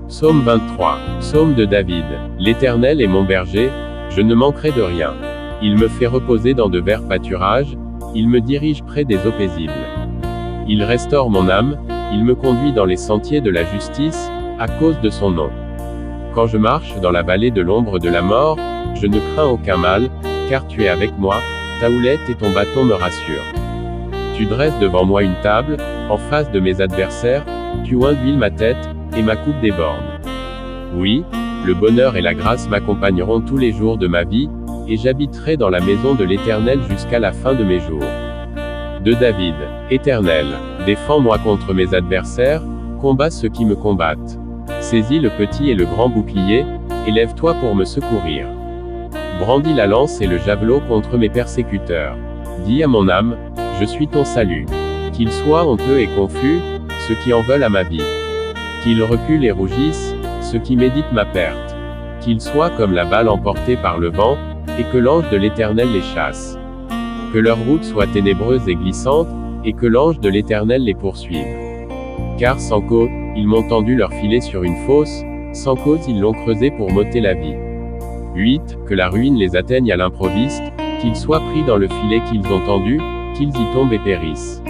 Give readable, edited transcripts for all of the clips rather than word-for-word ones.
Psaume 23. Psaume de David. L'Éternel est mon berger, je ne manquerai de rien. Il me fait reposer dans de verts pâturages, il me dirige près des eaux paisibles. Il restaure mon âme, il me conduit dans les sentiers de la justice, à cause de son nom. Quand je marche dans la vallée de l'ombre de la mort, je ne crains aucun mal, car tu es avec moi, ta houlette et ton bâton me rassurent. Tu dresses devant moi une table, en face de mes adversaires, tu oins d'huile ma tête, et ma coupe déborde. Oui, le bonheur et la grâce m'accompagneront tous les jours de ma vie, et j'habiterai dans la maison de l'Éternel jusqu'à la fin de mes jours. De David. Éternel, défends-moi contre mes adversaires, combats ceux qui me combattent. Saisis le petit et le grand bouclier, et lève-toi pour me secourir. Brandis la lance et le javelot contre mes persécuteurs. Dis à mon âme, je suis ton salut. Qu'ils soient honteux et confus, ceux qui en veulent à ma vie. Qu'ils reculent et rougissent, ceux qui méditent ma perte. Qu'ils soient comme la balle emportée par le vent, et que l'ange de l'Éternel les chasse. Que leur route soit ténébreuse et glissante, et que l'ange de l'Éternel les poursuive. Car sans cause, ils m'ont tendu leur filet sur une fosse, sans cause ils l'ont creusé pour m'ôter la vie. 8. Que la ruine les atteigne à l'improviste, qu'ils soient pris dans le filet qu'ils ont tendu, qu'ils y tombent et périssent.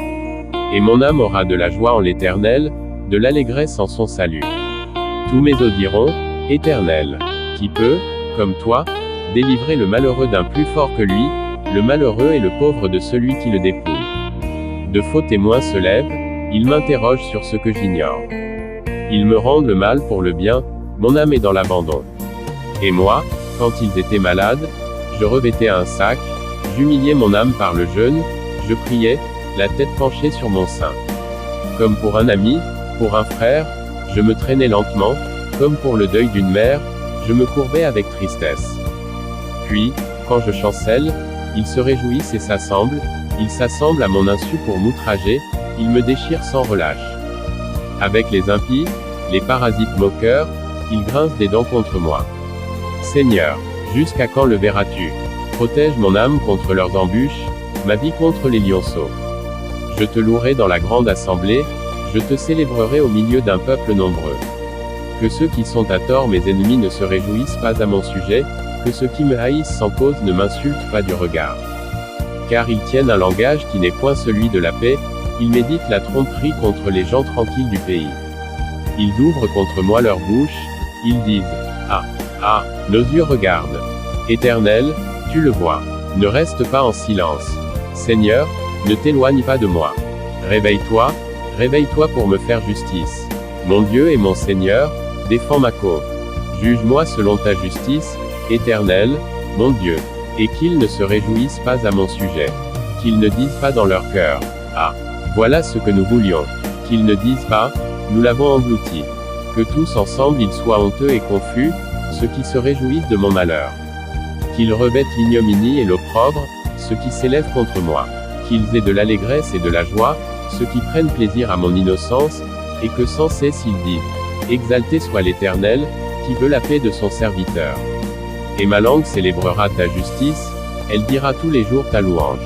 Et mon âme aura de la joie en l'Éternel, de l'allégresse en son salut. Tous mes os diront, Éternel, qui peut, comme toi, délivrer le malheureux d'un plus fort que lui, le malheureux et le pauvre de celui qui le dépouille. De faux témoins se lèvent, ils m'interrogent sur ce que j'ignore. Ils me rendent le mal pour le bien, mon âme est dans l'abandon. Et moi, quand ils étaient malades, je revêtais un sac, j'humiliais mon âme par le jeûne, je priais, la tête penchée sur mon sein. Comme pour un ami, pour un frère, je me traînais lentement, comme pour le deuil d'une mère, je me courbais avec tristesse. Puis, quand je chancelle, ils se réjouissent et s'assemblent à mon insu pour m'outrager, ils me déchirent sans relâche. Avec les impies, les parasites moqueurs, ils grincent des dents contre moi. Seigneur, jusqu'à quand le verras-tu? Protège mon âme contre leurs embûches, ma vie contre les lionceaux. Je te louerai dans la grande assemblée, je te célébrerai au milieu d'un peuple nombreux. Que ceux qui sont à tort mes ennemis ne se réjouissent pas à mon sujet, que ceux qui me haïssent sans cause ne m'insultent pas du regard. Car ils tiennent un langage qui n'est point celui de la paix, ils méditent la tromperie contre les gens tranquilles du pays. Ils ouvrent contre moi leur bouche, ils disent, ah, nos yeux regardent. Éternel, tu le vois. Ne reste pas en silence. Seigneur, ne t'éloigne pas de moi. Réveille-toi pour me faire justice. Mon Dieu et mon Seigneur, défends ma cause. Juge-moi selon ta justice, Éternel, mon Dieu. Et qu'ils ne se réjouissent pas à mon sujet. Qu'ils ne disent pas dans leur cœur, ah, voilà ce que nous voulions. Qu'ils ne disent pas, nous l'avons englouti. Que tous ensemble ils soient honteux et confus, ceux qui se réjouissent de mon malheur. Qu'ils revêtent l'ignominie et l'opprobre, ceux qui s'élèvent contre moi. Qu'ils aient de l'allégresse et de la joie, ceux qui prennent plaisir à mon innocence, et que sans cesse ils disent, exalté soit l'Éternel, qui veut la paix de son serviteur. Et ma langue célébrera ta justice, elle dira tous les jours ta louange.